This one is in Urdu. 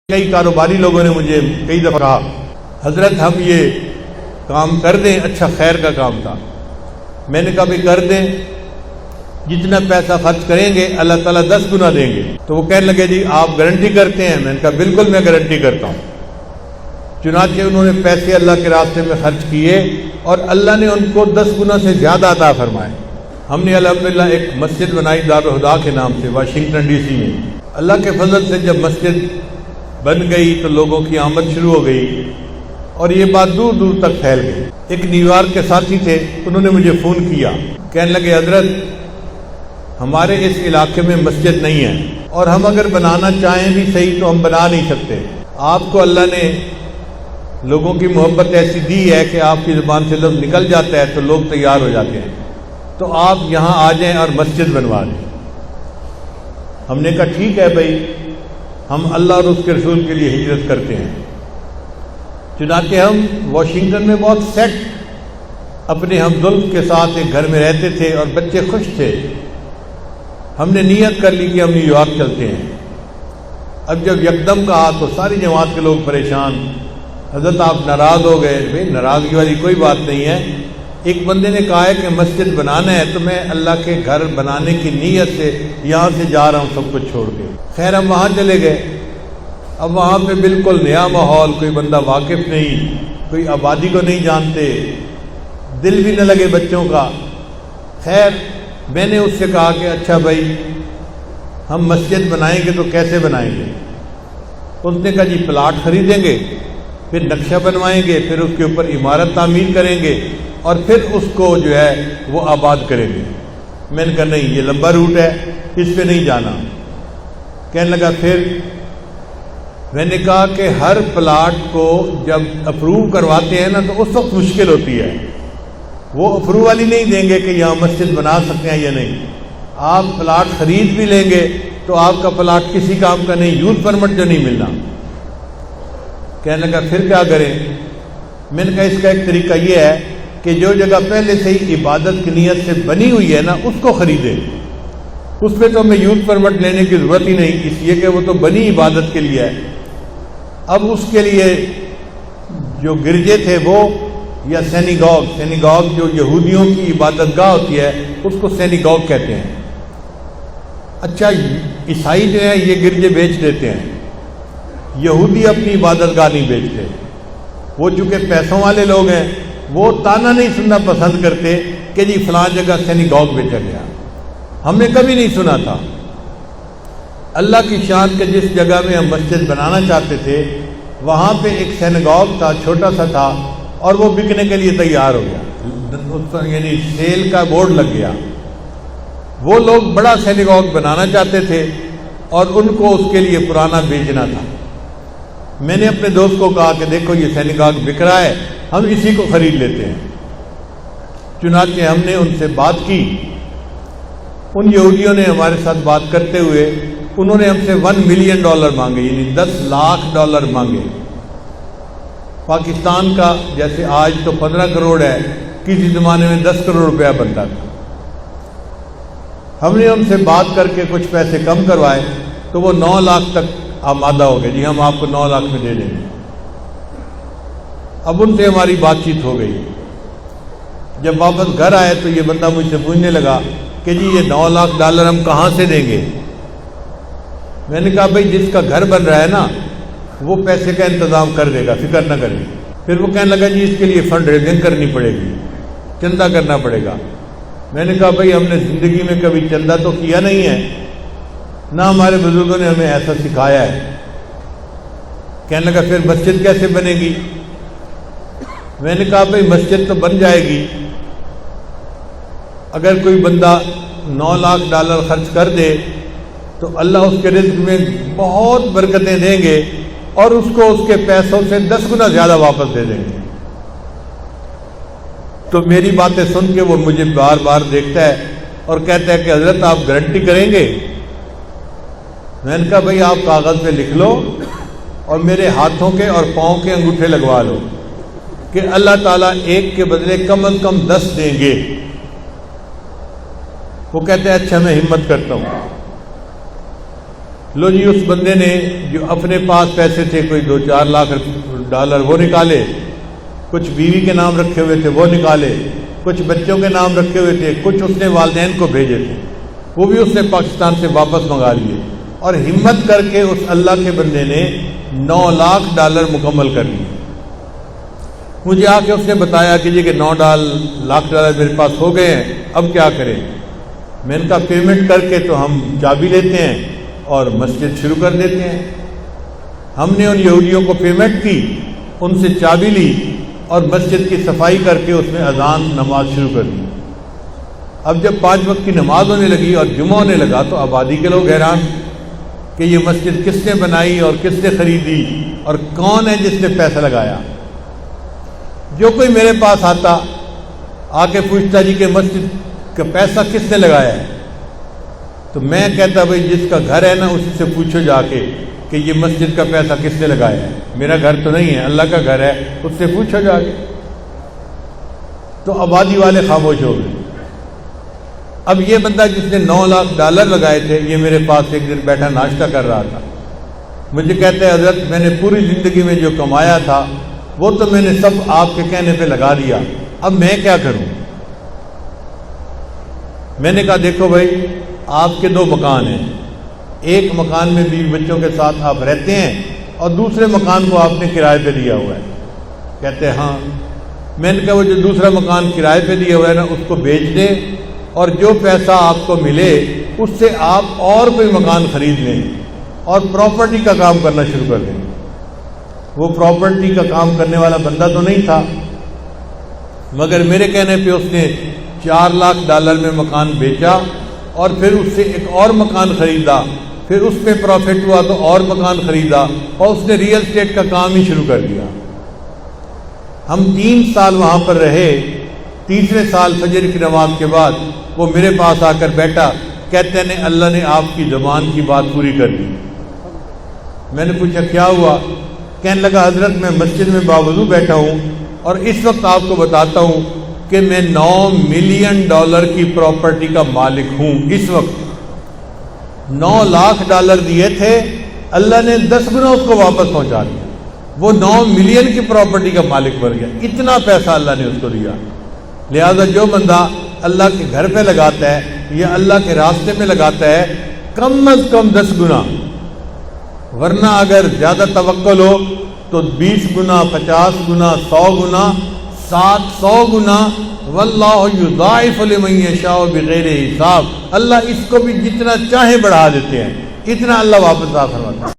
کئی کاروباری لوگوں نے مجھے کئی دفعہ کہا حضرت ہم یہ کام کر دیں، اچھا خیر کا کام تھا۔ میں نے کہا بھی کر دیں، جتنا پیسہ خرچ کریں گے اللہ تعالیٰ 10 گنا دیں گے۔ تو وہ کہنے لگے جی آپ گارنٹی کرتے ہیں؟ میں نے کہا بالکل میں گارنٹی کرتا ہوں۔ چنانچہ انہوں نے پیسے اللہ کے راستے میں خرچ کیے اور اللہ نے ان کو 10 گنا سے زیادہ عطا فرمائے۔ ہم نے الحمدللہ ایک مسجد بنائی دارالہدا کے نام سے واشنگٹن ڈی سی میں۔ اللہ کے فضل سے جب مسجد بن گئی تو لوگوں کی آمد شروع ہو گئی اور یہ بات دور دور تک پھیل گئی۔ ایک نیو یارک کے ساتھی تھے، انہوں نے مجھے فون کیا، کہنے لگے حضرت ہمارے اس علاقے میں مسجد نہیں ہے اور ہم اگر بنانا چاہیں بھی صحیح تو ہم بنا نہیں سکتے۔ آپ کو اللہ نے لوگوں کی محبت ایسی دی ہے کہ آپ کی زبان سے لفظ نکل جاتا ہے تو لوگ تیار ہو جاتے ہیں، تو آپ یہاں آ جائیں اور مسجد بنوا دیں۔ ہم نے کہا ٹھیک ہے بھائی، ہم اللہ اور اس کے رسول کے لیے ہجرت کرتے ہیں۔ چنانچہ ہم واشنگٹن میں بہت سیٹ اپنے ہم زلف کے ساتھ ایک گھر میں رہتے تھے اور بچے خوش تھے۔ ہم نے نیت کر لی کہ ہم نیو یارک چلتے ہیں۔ اب جب یکدم کہا تو ساری جماعت کے لوگ پریشان، حضرت آپ ناراض ہو گئے۔ بھائی ناراضگی والی کوئی بات نہیں ہے، ایک بندے نے کہا ہے کہ مسجد بنانا ہے تو میں اللہ کے گھر بنانے کی نیت سے یہاں سے جا رہا ہوں سب کچھ چھوڑ کے۔ خیر ہم وہاں چلے گئے۔ اب وہاں پہ بالکل نیا ماحول، کوئی بندہ واقف نہیں، کوئی آبادی کو نہیں جانتے، دل بھی نہ لگے بچوں کا۔ خیر میں نے اس سے کہا کہ اچھا بھائی ہم مسجد بنائیں گے تو کیسے بنائیں گے؟ اس نے کہا جی پلاٹ خریدیں گے، پھر نقشہ بنوائیں گے، پھر اس کے اوپر عمارت تعمیر کریں گے اور پھر اس کو جو ہے وہ آباد کریں گے۔ میں نے کہا نہیں، یہ لمبا روٹ ہے، اس پہ نہیں جانا۔ کہنے لگا پھر؟ میں نے کہا کہ ہر پلاٹ کو جب اپروو کرواتے ہیں نا تو اس وقت مشکل ہوتی ہے، وہ اپروو والی نہیں دیں گے کہ یہاں مسجد بنا سکتے ہیں یا نہیں۔ آپ پلاٹ خرید بھی لیں گے تو آپ کا پلاٹ کسی کام کا نہیں، یوز پرمٹ جو نہیں ملنا۔ کہنے لگا پھر کیا کریں؟ میں نے کہا اس کا ایک طریقہ یہ ہے کہ جو جگہ پہلے سے ہی عبادت کی نیت سے بنی ہوئی ہے نا اس کو خریدیں، اس پہ تو ہمیں یوز پرمٹ لینے کی ضرورت ہی نہیں، اس لیے کہ وہ تو بنی عبادت کے لیے ہے۔ اب اس کے لیے جو گرجے تھے وہ یا سینیگوگ جو یہودیوں کی عبادت گاہ ہوتی ہے اس کو سینیگوگ کہتے ہیں۔ اچھا عیسائی جو ہیں یہ گرجے بیچ دیتے ہیں، یہودی اپنی عبادت گاہ نہیں بیچتے۔ وہ چونکہ پیسوں والے لوگ ہیں وہ تانا نہیں سننا پسند کرتے کہ جی فلاں جگہ سینیگوگ بیچا گیا، ہم نے کبھی نہیں سنا تھا۔ اللہ کی شان کہ جس جگہ میں ہم مسجد بنانا چاہتے تھے وہاں پہ ایک سینیگوگ تھا، چھوٹا سا تھا، اور وہ بکنے کے لیے تیار ہو گیا، یعنی سیل کا بورڈ لگ گیا۔ وہ لوگ بڑا سینیگوگ بنانا چاہتے تھے اور ان کو اس کے لیے پرانا بیچنا تھا۔ میں نے اپنے دوست کو کہا کہ دیکھو یہ سینیگوگ بک رہا ہے، ہم اسی کو خرید لیتے ہیں۔ چنانچہ ہم نے ان سے بات کی، ان یہودیوں نے ہمارے ساتھ بات کرتے ہوئے انہوں نے ہم سے $1 ملین مانگے، یعنی $10 لاکھ مانگے۔ پاکستان کا جیسے آج تو 15 کروڑ ہے، کسی زمانے میں 10 کروڑ روپیہ بنتا تھا۔ ہم نے ان سے بات کر کے کچھ پیسے کم کروائے تو وہ 9 لاکھ تک آمادہ ہو گئے، جی ہم آپ کو 9 لاکھ میں دے دیں گے۔ اب ان سے ہماری بات چیت ہو گئی۔ جب واپس گھر آئے تو یہ بندہ مجھ سے پوچھنے لگا کہ جی یہ $9 لاکھ ہم کہاں سے دیں گے؟ میں نے کہا بھائی جس کا گھر بن رہا ہے نا وہ پیسے کا انتظام کر دے گا، فکر نہ کریں۔ پھر وہ کہنے لگا جی اس کے لیے فنڈ ریزنگ کرنی پڑے گی، چندہ کرنا پڑے گا۔ میں نے کہا بھائی ہم نے زندگی میں کبھی چندہ تو کیا نہیں ہے، نہ ہمارے بزرگوں نے ہمیں ایسا سکھایا ہے۔ کہنے لگا پھر مسجد کیسے بنے گی؟ میں نے کہا بھائی مسجد تو بن جائے گی اگر کوئی بندہ $9 لاکھ خرچ کر دے تو اللہ اس کے رزق میں بہت برکتیں دیں گے اور اس کو اس کے پیسوں سے 10 گنا زیادہ واپس دے دیں گے۔ تو میری باتیں سن کے وہ مجھے بار بار دیکھتا ہے اور کہتا ہے کہ حضرت آپ گارنٹی کریں گے؟ میں نے کہا بھائی آپ کاغذ پہ لکھ لو اور میرے ہاتھوں کے اور پاؤں کے انگوٹھے لگوا لو کہ اللہ تعالیٰ ایک کے بدلے کم از کم 10 دیں گے۔ وہ کہتے ہیں اچھا میں ہمت کرتا ہوں۔ لو جی اس بندے نے جو اپنے پاس پیسے تھے کوئی 2-4 لاکھ ڈالر وہ نکالے، کچھ بیوی کے نام رکھے ہوئے تھے وہ نکالے، کچھ بچوں کے نام رکھے ہوئے تھے، کچھ اس نے والدین کو بھیجے تھے وہ بھی اس نے پاکستان سے واپس منگا لیے، اور ہمت کر کے اس اللہ کے بندے نے 9 لاکھ ڈالر مکمل کر لیے۔ مجھے آ کے اس نے بتایا کہ جی کہ 9 لاکھ ڈالر میرے پاس ہو گئے ہیں، اب کیا کریں؟ میں نے کہا پیمنٹ کر کے تو ہم چابی لیتے ہیں اور مسجد شروع کر دیتے ہیں۔ ہم نے ان یہودیوں کو پیمنٹ کی، ان سے چابی لی اور مسجد کی صفائی کر کے اس میں اذان نماز شروع کر دی۔ اب جب 5 وقت کی نماز ہونے لگی اور جمعہ ہونے لگا تو آبادی کے لوگ حیران کہ یہ مسجد کس نے بنائی اور کس نے خریدی اور کون ہے جس نے پیسہ لگایا۔ جو کوئی میرے پاس آتا آ کے پوچھتا جی کہ مسجد کا پیسہ کس نے لگایا ہے، تو میں کہتا بھائی جس کا گھر ہے نا اسی سے پوچھو جا کے کہ یہ مسجد کا پیسہ کس نے لگایا ہے، میرا گھر تو نہیں ہے، اللہ کا گھر ہے، اس سے پوچھو جا کے۔ تو آبادی والے خاموش ہو گئے۔ اب یہ بندہ جس نے 9 لاکھ ڈالر لگائے تھے یہ میرے پاس ایک دن بیٹھا ناشتہ کر رہا تھا، مجھے کہتے ہیں حضرت میں نے پوری زندگی میں جو کمایا تھا وہ تو میں نے سب آپ کے کہنے پہ لگا دیا، اب میں کیا کروں؟ میں نے کہا دیکھو بھائی آپ کے 2 مکان ہیں، ایک مکان میں بیوی بچوں کے ساتھ آپ رہتے ہیں اور دوسرے مکان کو آپ نے کرائے پہ دیا ہوا ہے۔ کہتے ہیں ہاں۔ میں نے کہا وہ جو دوسرا مکان کرائے پہ دیا ہوا ہے نا اس کو بیچ دیں اور جو پیسہ آپ کو ملے اس سے آپ اور کوئی مکان خرید لیں اور پراپرٹی کا کام کرنا شروع کر دیں۔ وہ پراپرٹی کا کام کرنے والا بندہ تو نہیں تھا، مگر میرے کہنے پہ اس نے 4 لاکھ ڈالر میں مکان بیچا اور پھر اس سے ایک اور مکان خریدا، پھر اس میں پروفٹ ہوا تو اور مکان خریدا اور اس نے ریئل اسٹیٹ کا کام ہی شروع کر دیا۔ ہم 3 سال وہاں پر رہے، تیسرے سال فجر کی نماز کے بعد وہ میرے پاس آ کر بیٹھا، کہتے ہیں اللہ نے آپ کی زبان کی بات پوری کر دی۔ میں نے پوچھا کیا ہوا؟ کہنے لگا حضرت میں مسجد میں باوضو بیٹھا ہوں اور اس وقت آپ کو بتاتا ہوں کہ میں 9 ملین ڈالر کی پراپرٹی کا مالک ہوں۔ اس وقت 9 لاکھ ڈالر دیے تھے، اللہ نے 10 گنا اس کو واپس پہنچا دیا، وہ 9 ملین کی پراپرٹی کا مالک بن گیا۔ اتنا پیسہ اللہ نے اس کو دیا۔ لہذا جو بندہ اللہ کے گھر پہ لگاتا ہے یا اللہ کے راستے میں لگاتا ہے کم از کم 10 گنا، ورنہ اگر زیادہ توکل ہو تو 20 گنا، 50 گنا، 100 گنا، 700 گنا، واللہ یضاعف لمن یشاء بغیر حساب۔ اللہ اس کو بھی جتنا چاہے بڑھا دیتے ہیں، اتنا اللہ واپس عطا فرماتا ہے۔